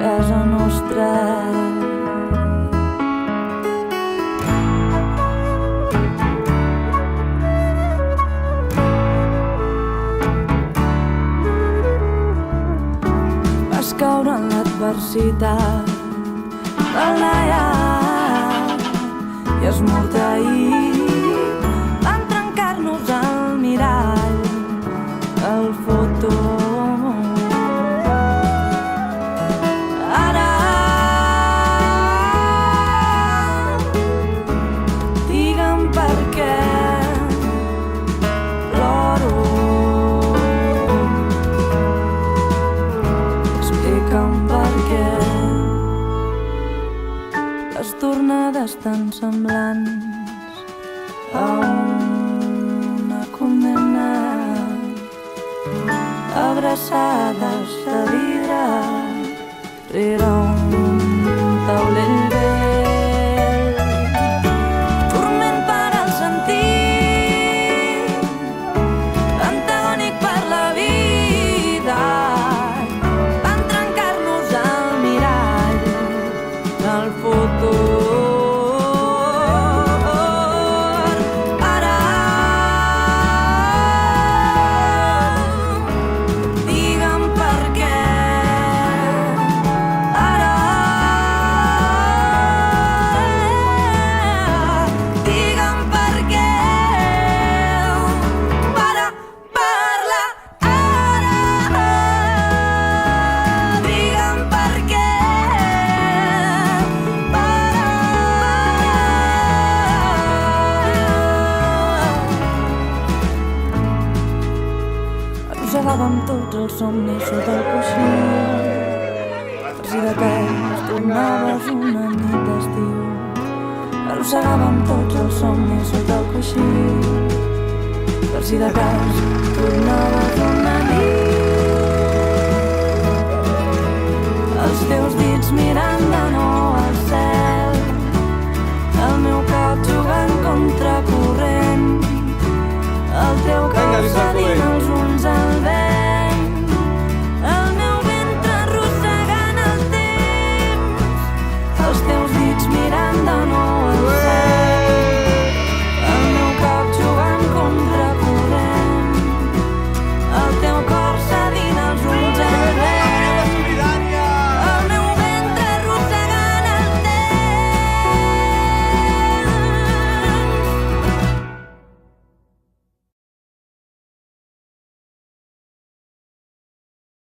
casa nostra. Vas caure en l'adversitat del naiat i esmorteït van trencar-nos el mirall, el fotó. Ara digue'm per què ploro, explica'm per què les tornades tan semblants a una condemna, abraçades de vidre rere un taulell vell, turment per al sentit, antagònic per la vida, van trencar-nos el mirall del futur. Ara digue'm per què. Ara digue'm per què. Para parlar ara. Digue'm per què. Arrossegàvem tots els somnis sota el coixí, per si de cas tornaves una nit d'estiu. Arrossegàvem tots els somnis sota el coixí, per si de cas tornaves una nit.